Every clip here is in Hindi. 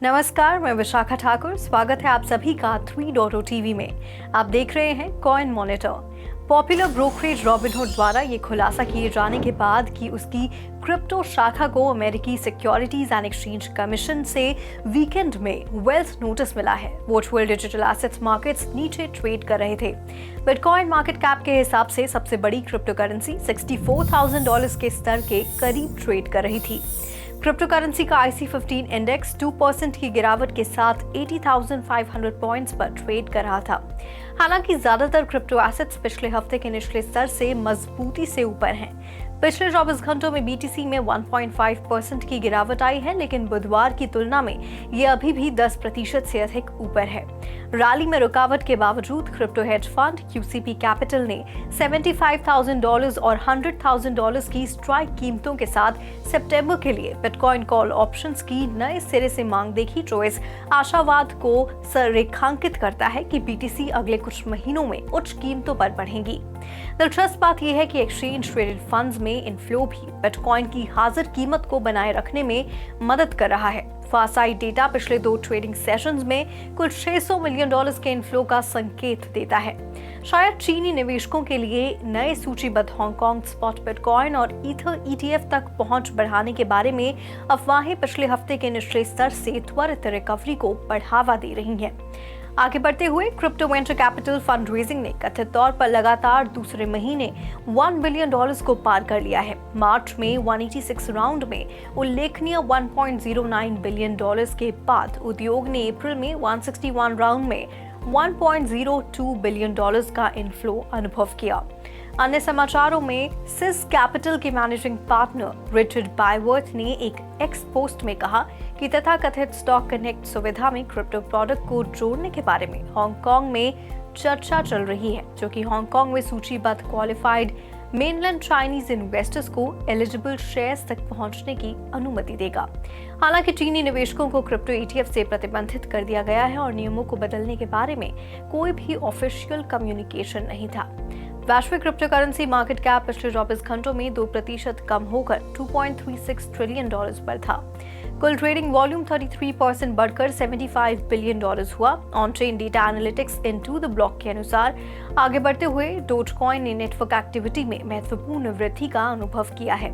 नमस्कार, मैं विशाखा ठाकुर। स्वागत है आप सभी का 3.0 टीवी में। आप देख रहे हैं Coin Monitor. Popular brokerage Robinhood द्वारा ये खुलासा किए जाने के बाद कि उसकी क्रिप्टो शाखा को अमेरिकी सिक्योरिटीज एंड एक्सचेंज कमीशन से वीकेंड में वेल्थ नोटिस मिला है। वर्चुअल डिजिटल एसेट्स मार्केट्स नीचे ट्रेड कर रहे थे। बिटकॉइन मार्केट कैप के हिसाब से सबसे बड़ी क्रिप्टो करेंसी $64,000 के स्तर के करीब ट्रेड कर रही थी। क्रिप्टो करेंसी का IC15 इंडेक्स 2% की गिरावट के साथ 80,500 पॉइंट्स पर ट्रेड कर रहा था। हालांकि ज्यादातर क्रिप्टो एसेट्स पिछले हफ्ते के निचले स्तर से मजबूती से ऊपर हैं। पिछले 24 घंटों में BTC में 1.5% की गिरावट आई है, लेकिन बुधवार की तुलना में ये अभी भी 10% से अधिक ऊपर है। रैली में रुकावट के बावजूद crypto hedge fund QCP capital ने $75,000 और $100,000 की स्ट्राइक कीमतों के साथ सितंबर के लिए बिटकॉइन कॉल ऑप्शंस की नए सिरे से मांग देखी, जो इस आशावाद को संरेखांकित करता है कि BTC अगले कुछ महीनों में उच्च कीमतों पर बढ़ेगी। दिलचस्प बात यह है कि एक्सचेंज ट्रेडेड फंड्स में इनफ्लो भी बिटकॉइन की हाजिर कीमत को बनाए रखने में मदद कर रहा है। फासाई डेटा पिछले 2 ट्रेडिंग सेशंस में कुल $600 मिलियन के इनफ्लो का संकेत देता है। शायद चीनी निवेशकों के लिए नए सूचीबद्ध हांगकांग स्पॉट बिटकॉइन और ईथर ETF तक पहुंच बढ़ाने के बारे में अफवाहें पिछले हफ्ते के निचले स्तर से त्वरित रिकवरी को बढ़ावा दे रही हैं। आगे बढ़ते हुए crypto venture capital fund raising ने कथित तौर पर लगातार दूसरे महीने $1 बिलियन को पार कर लिया है। मार्च में 186 राउंड में उल्लेखनीय $1.09 बिलियन के बाद उद्योग ने अप्रैल में 161 राउंड में $1.02 बिलियन का इनफ्लो अनुभव किया। अन्य समाचारों में सिस कैपिटल के मैनेजिंग पार्टनर रिचर्ड बायवर्थ ने एक एक्स पोस्ट में कहा कि तथाकथित स्टॉक कनेक्ट सुविधा में क्रिप्टो प्रोडक्ट को जोड़ने के बारे में हांगकांग में चर्चा चल रही है, जो कि हांगकांग में सूचीबद्ध क्वालिफाइड मेनलैंड चाइनीज इन्वेस्टर्स को एलिजिबल शेयर्स तक पहुंचने की अनुमति देगा। हालांकि चीनी निवेशकों को क्रिप्टो ETF से प्रतिबंधित कर दिया गया है और नियमों को बदलने के बारे में कोई भी ऑफिशियल कम्युनिकेशन नहीं था। वैश्विक क्रिप्टो करेंसी मार्केट कैप पिछले 24 घंटों में 2% कम होकर $2.36 ट्रिलियन पर था। कुल ट्रेडिंग वॉल्यूम 33% बढ़कर $75 बिलियन हुआ। On chain data analytics into the block के अनुसार आगे बढ़ते हुए डोजकॉइन ने नेटवर्क एक्टिविटी में महत्वपूर्ण वृद्धि का अनुभव किया है।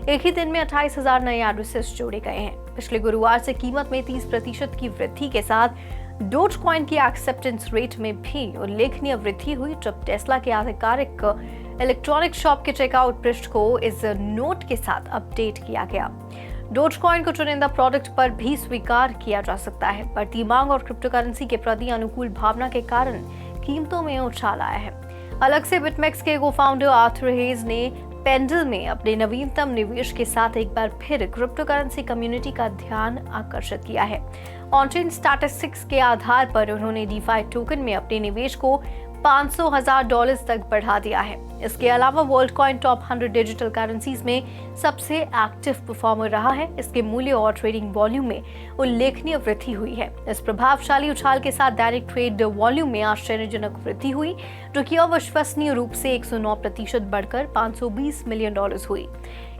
एक ही दिन में 28,000 नए एड्रेसेस जोड़े गए हैं। पिछले गुरुवार से कीमत में 30% की वृद्धि के साथ डोजकॉइन की एक्सेप्टेंस रेट में भी उल्लेखनीय वृद्धि हुई, जब टेस्ला के आधिकारिक इलेक्ट्रॉनिक शॉप के चेकआउट पृष्ठ को इस नोट के साथ अपडेट किया गया। डोजकॉइन को चुनिंदा प्रोडक्ट पर भी स्वीकार किया जा सकता है। बढ़ती मांग और क्रिप्टो करेंसी के प्रति अनुकूल भावना के कारण कीमतों में उछाल आया है। अलग से बिटमेक्स के को-फाउंडर आर्थर हेज ने पेंडल में अपने नवीनतम निवेश के साथ एक बार फिर क्रिप्टो करेंसी कम्युनिटी का ध्यान आकर्षित किया है। ऑनचेन स्टैटिस्टिक्स के आधार पर उन्होंने डीफाई टोकन में अपने निवेश को $500,000 तक बढ़ा दिया है। इसके अलावा वर्ल्डकॉइन टॉप 100 डिजिटल करेंसीज में सबसे एक्टिव परफॉर्मर रहा है। इसके मूल्य और ट्रेडिंग वॉल्यूम में उल्लेखनीय वृद्धि हुई है। इस प्रभावशाली उछाल के साथ दैनिक ट्रेड वॉल्यूम में आश्चर्यजनक वृद्धि हुई, जो कि अविश्वसनीय रूप से 109% बढ़कर $520 मिलियन हुई।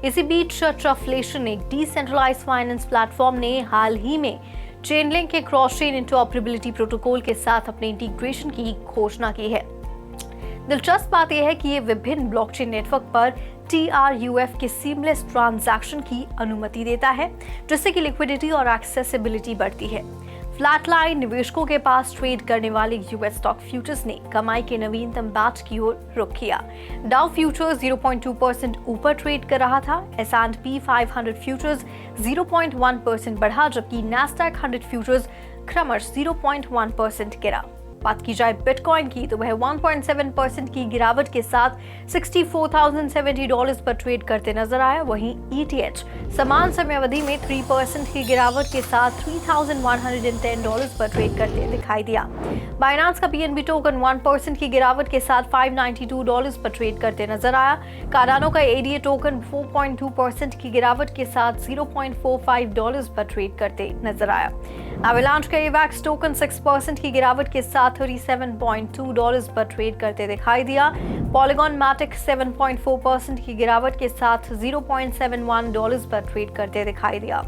इसी बीच ट्रफलेशन, एक डिसेंट्रलाइज्ड फाइनेंस प्लेटफॉर्म ने हाल ही में चेनलिंक के क्रॉस चेन इंटरऑपरेबिलिटी प्रोटोकॉल के साथ अपने इंटीग्रेशन की घोषणा की है। दिलचस्प बात यह है कि ये विभिन्न ब्लॉकचेन नेटवर्क पर TRUF के सीमलेस ट्रांजैक्शन की अनुमति देता है, जिससे कि लिक्विडिटी और एक्सेसिबिलिटी बढ़ती है। फ्लैटलाइन निवेशकों के पास ट्रेड करने वाले US स्टॉक फ्यूचर्स ने कमाई के नवीनतम बैच की ओर रुख किया। डाउ फ्यूचर्स 0.2% ऊपर ट्रेड कर रहा था। S&P 500 फ्यूचर्स 0.1% बढ़ा, जबकि नैस्डैक 100 फ्यूचर्स क्रमश 0.1% गिरा। बात की जाए बिटकॉइन की, तो वह 1.7% की गिरावट के साथ $64,070 पर ट्रेड करते नजर आया। वहीं ETH समान समय अवधि में 3% की गिरावट के साथ $3,110 पर ट्रेड करते दिखाई दिया। बाइनेंस का BNB टोकन 1% की गिरावट के साथ $592 पर ट्रेड करते नजर आया। कार्डानो का ADA टोकन 4.2% की गिरावट के साथ $0.45 पर ट्रेड करते नजर आया। एवेलांच का एवैक्स टोकन 6% की गिरावट के साथ $37.2 पर ट्रेड करते दिखाई दिया। पॉलीगॉन मैटिक 7.4% की गिरावट के साथ $0.71 पर ट्रेड करते दिखाई दिया।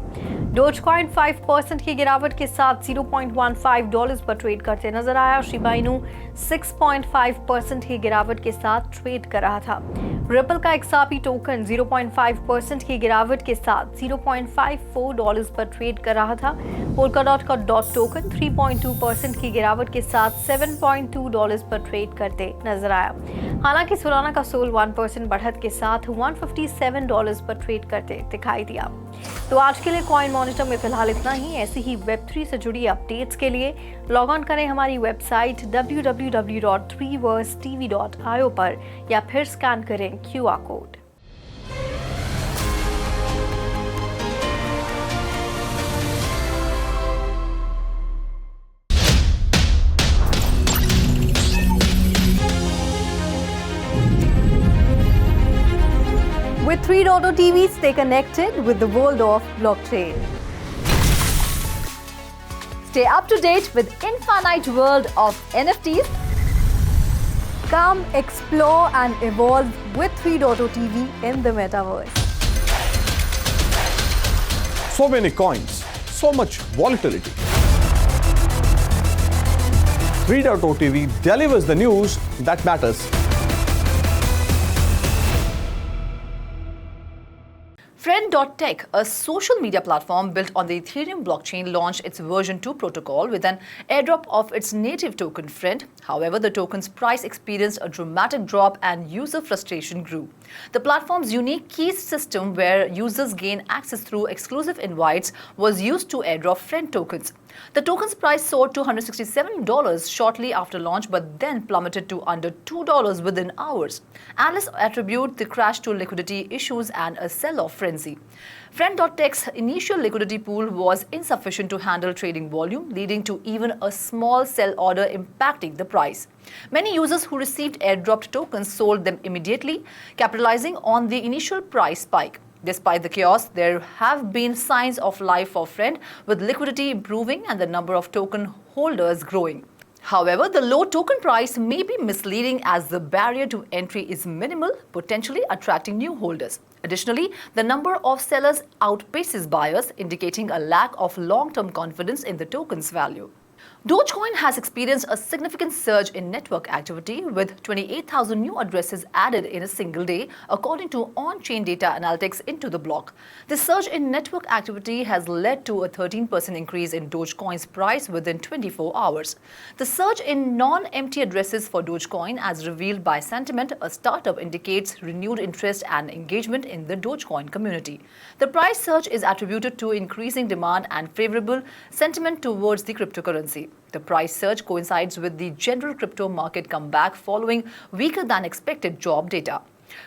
डोजकॉइन 5% की गिरावट के साथ $0.15 पर ट्रेड करते नजर आया। शिबा इनू 6.5% की गिरावट के साथ ट्रेड कर रहा था। रिपल का एक्सआरपी टोकन 0.5% की गिरावट के साथ $0.54 पर ट्रेड कर रहा था। पोल्काडॉट का डॉट टोकन 3.2% की गिरावट के साथ $7.2 पर ट्रेड करते नजर आया। हालांकि सोलाना का सोल 1% बढ़त के साथ $157 पर ट्रेड करते दिखाई दिया। तो आज के लिए कॉइन मॉनिटर में फिलहाल इतना ही। ऐसी ही वेब3 से जुड़ी अपडेट्स के लिए लॉग ऑन करें हमारी वेबसाइट www.3versetv.io पर या फिर स्कैन करें QR code. With 3.0 TV, stay connected with the world of blockchain. Stay up to date with infinite world of NFTs. Come explore and evolve with 3.0 TV in the metaverse. So many coins, so much volatility. 3.0 TV delivers the news that matters. Friend.tech, a social media platform built on the Ethereum blockchain, launched its version 2 protocol with an airdrop of its native token Friend. However, the token's price experienced a dramatic drop and user frustration grew. The platform's unique keys system, where users gain access through exclusive invites, was used to airdrop Friend tokens. The token's price soared to $167 shortly after launch, but then plummeted to under $2 within hours. Analysts attribute the crash to liquidity issues and a sell-off frenzy. Friend.tech's initial liquidity pool was insufficient to handle trading volume, leading to even a small sell order impacting the price. Many users who received airdropped tokens sold them immediately, capitalizing on the initial price spike. Despite the chaos, there have been signs of life for Friend, with liquidity improving and the number of token holders growing. However, the low token price may be misleading, as the barrier to entry is minimal, potentially attracting new holders. Additionally, the number of sellers outpaces buyers, indicating a lack of long-term confidence in the token's value. Dogecoin has experienced a significant surge in network activity, with 28,000 new addresses added in a single day, according to on-chain data analytics into the block. This surge in network activity has led to a 13% increase in Dogecoin's price within 24 hours. The surge in non-empty addresses for Dogecoin, as revealed by Sentiment, a startup, indicates renewed interest and engagement in the Dogecoin community. The price surge is attributed to increasing demand and favorable sentiment towards the cryptocurrency. The price surge coincides with the general crypto market comeback following weaker than expected job data.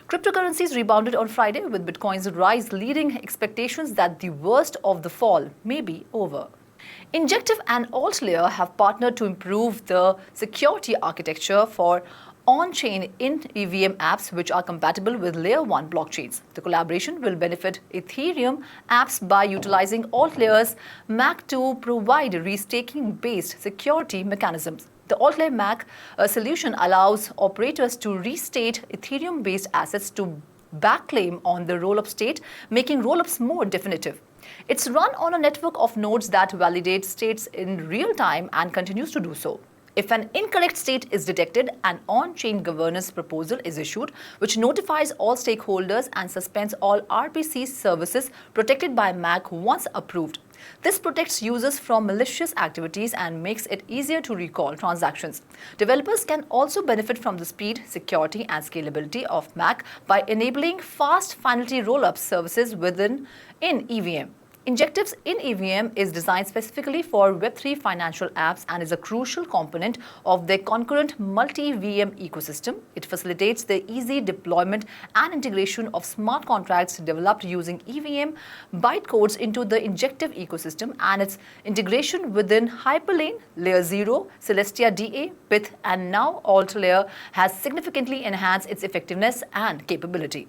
Cryptocurrencies rebounded on Friday, with Bitcoin's rise leading expectations that the worst of the fall may be over. Injective and AltLayer have partnered to improve the security architecture for on-chain in EVM apps, which are compatible with Layer 1 blockchains. The collaboration will benefit Ethereum apps by utilizing AltLayer's MAC to provide restaking-based security mechanisms. The AltLayer MAC solution allows operators to restate Ethereum-based assets to backclaim on the rollup state, making rollups more definitive. It's run on a network of nodes that validates states in real time and continues to do so. If an incorrect state is detected, an on-chain governance proposal is issued, which notifies all stakeholders and suspends all RPC services protected by MAC once approved. This protects users from malicious activities and makes it easier to recall transactions. Developers can also benefit from the speed, security, and scalability of MAC by enabling fast finality rollup services in EVM. Injectives in EVM is designed specifically for Web3 financial apps and is a crucial component of their concurrent multi-VM ecosystem. It facilitates the easy deployment and integration of smart contracts developed using EVM bytecodes into the Injective ecosystem, and its integration within Hyperlane, Layer 0, Celestia DA, Pyth, and now AltLayer has significantly enhanced its effectiveness and capability.